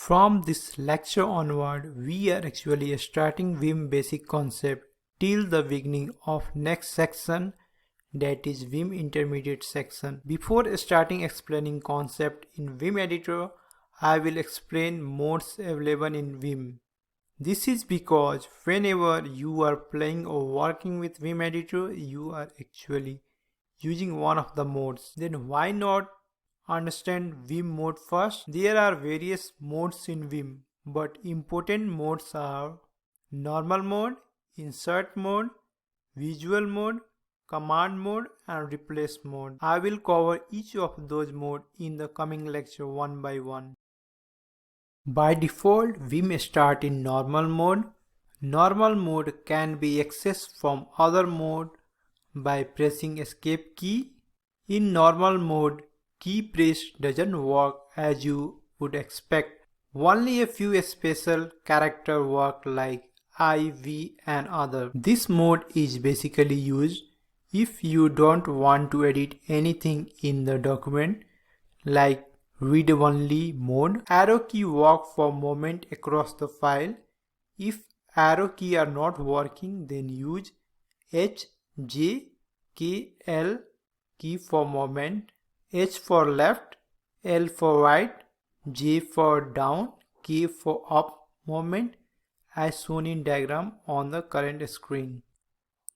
From this lecture onward, we are actually starting VIM basic concept till the beginning of next section, that is VIM intermediate section. Before starting explaining concept in VIM editor, I will explain modes available in VIM. This is because whenever you are playing or working with VIM editor, you are actually using one of the modes. Then why not understand VIM mode first? There are various modes in VIM, but important modes are normal mode, insert mode, visual mode, command mode and replace mode. I will cover each of those modes in the coming lecture one by one. By default, VIM start in normal mode. Normal mode can be accessed from other mode by pressing escape key. In normal mode, key press doesn't work as you would expect. Only a few special characters work like I, V and other. This mode is basically used if you don't want to edit anything in the document, like read-only mode. Arrow key work for movement across the file. If arrow key are not working, then use H, J, K, L key for movement. H for left, L for right, J for down, K for up movement as shown in diagram on the current screen.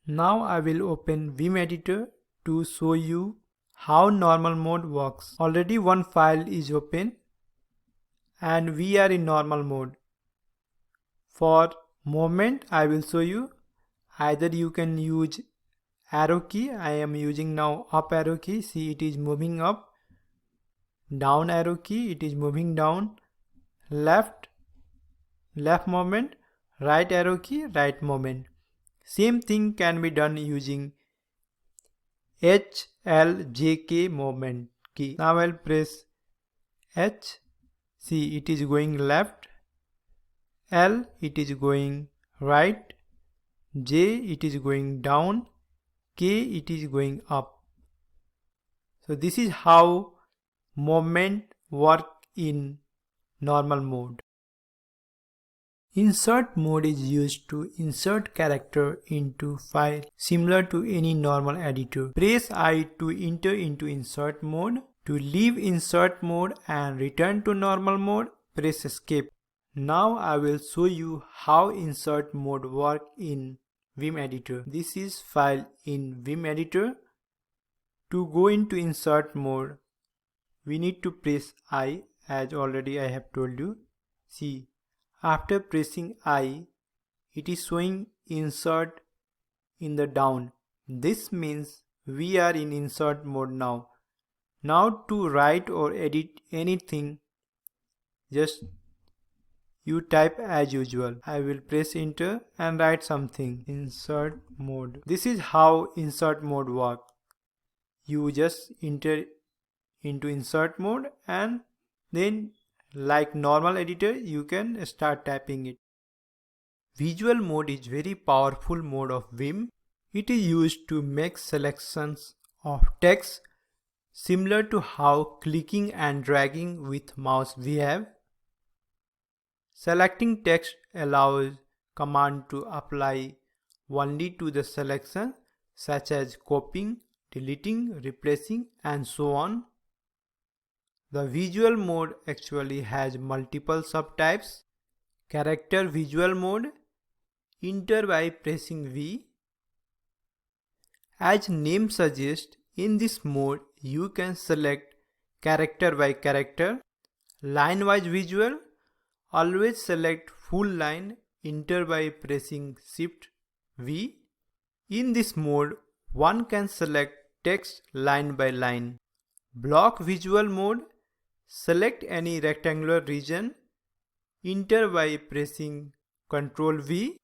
Now I will open VIM editor to show you how normal mode works. Already one file is open and we are in normal mode. For movement I will show you. Either you can use arrow key. I am using now up arrow key. See, it is moving up. Down arrow key, it is moving down. Left movement. Right arrow key, right movement. Same thing can be done using H, L, J, K movement key. Now I'll press H. See, it is going left. L, it is going right. J, it is going down. K, it is going up. So this is how movement work in normal mode. Insert mode is used to insert character into file similar to any normal editor. Press I to enter into insert mode. To leave insert mode and return to normal mode, press escape. Now I will show you how insert mode work in VIM editor. This is file in VIM editor. To go into insert mode, we need to press I, as already I have told you. See, after pressing I, it is showing insert in the down. This means we are in insert mode now. Now to write or edit anything, just you type as usual. I will press enter and write something. Insert mode. This is how insert mode works. You just enter into insert mode and then like normal editor you can start typing it. Visual mode is very powerful mode of VIM. It is used to make selections of text similar to how clicking and dragging with mouse we have. Selecting text allows command to apply only to the selection, such as copying, deleting, replacing and so on. The visual mode actually has multiple subtypes. Character visual mode. Enter by pressing V. As name suggests, in this mode you can select character by character. Line wise visual. Always select full line. Enter by pressing Shift V. In this mode, one can select text line by line. Block visual mode. Select any rectangular region. Enter by pressing Ctrl V.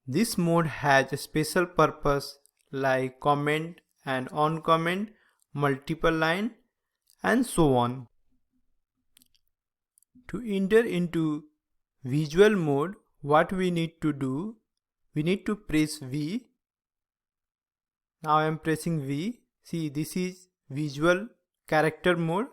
This mode has a special purpose like comment and on comment, multiple line and so on. To enter into visual mode, what we need to do, we need to press V. Now I am pressing V. See, this is visual character mode.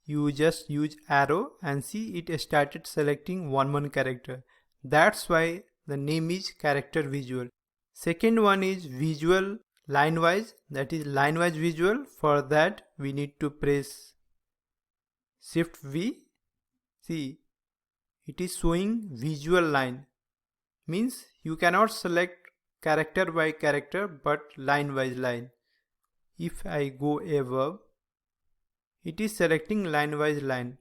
you just use arrow and see it started selecting one character. That's why the name is character visual. Second one is visual line wise, that is line wise visual. For that we need to press Shift V. See, it is showing visual line, means you cannot select character by character but line wise line. If I go above, it is selecting line wise line.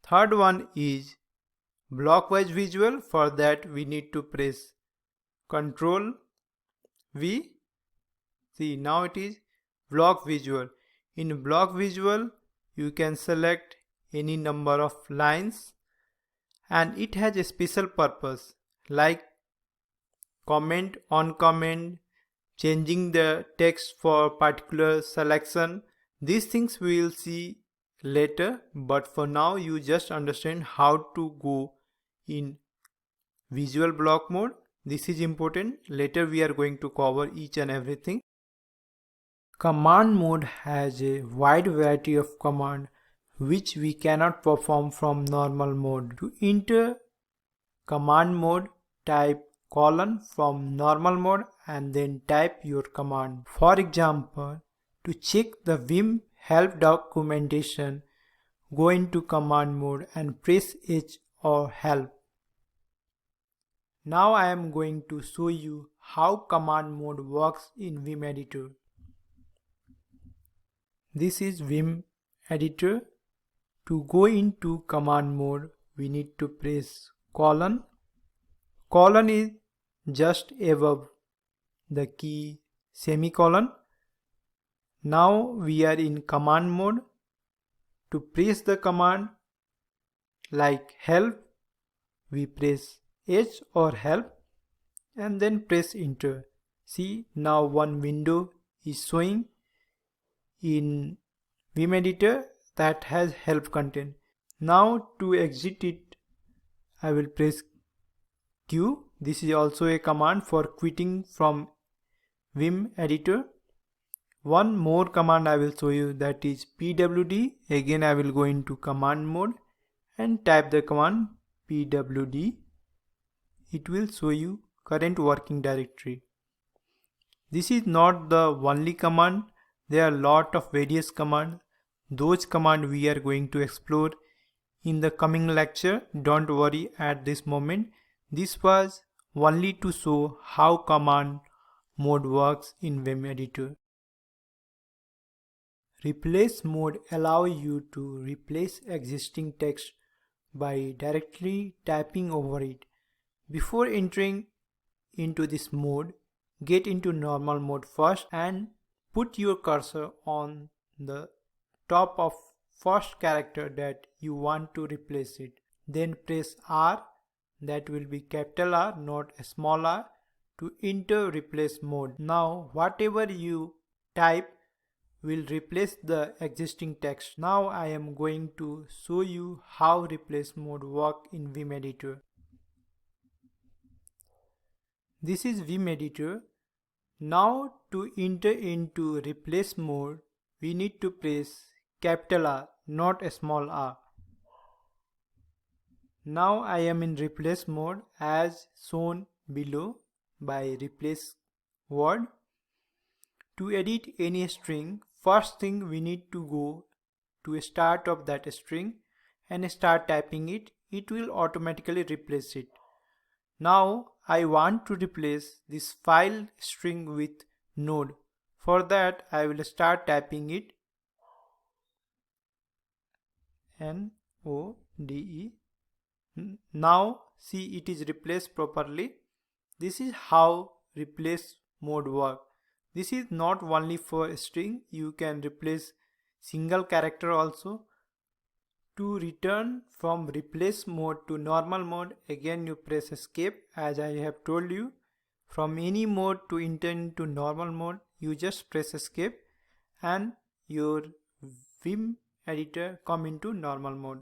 Third one is block wise visual. For that we need to press Ctrl V. See, now it is block visual. In block visual you can select any number of lines and it has a special purpose like comment on comment, changing the text for particular selection. These things we will see later, but for now you just understand how to go in visual block mode. This is important. Later we are going to cover each and everything. Command mode has a wide variety of command which we cannot perform from normal mode. To enter command mode, type colon from normal mode and then type your command. For example, to check the VIM help documentation, go into command mode and press H or help. Now I am going to show you how command mode works in VIM editor. This is VIM editor. To go into command mode, we need to press colon. Colon is just above the key semicolon. Now we are in command mode. To press the command like help, we press H or help and then press enter. See, now one window is showing in VIM editor that has help content. Now to exit it, I will press Q. This is also a command for quitting from VIM editor. One more command I will show you, that is pwd. Again I will go into command mode and type the command pwd. It will show you current working directory. This is not the only command. There are a lot of various commands. Those commands we are going to explore in the coming lecture. Don't worry at this moment. This was only to show how command mode works in VIM editor. Replace mode allows you to replace existing text by directly typing over it. Before entering into this mode, get into normal mode first and put your cursor on the top of first character that you want to replace it. Then press R, that will be capital R, not a small r, to enter replace mode. Now whatever you type will replace the existing text. Now I am going to show you how replace mode work in VIM editor. This is VIM editor. Now to enter into replace mode, we need to press capital R, not a small r. Now I am in replace mode as shown below by replace word. To edit any string, first thing we need to go to a start of that string and start typing it. It will automatically replace it. Now I want to replace this file string with node. For that I will start typing it NODE. Now see, it is replaced properly. This is how replace mode works. This is not only for string, you can replace single character also. To return from replace mode to normal mode, again you press escape. As I have told you, from any mode to enter into normal mode, you just press escape and your VIM editor come into normal mode.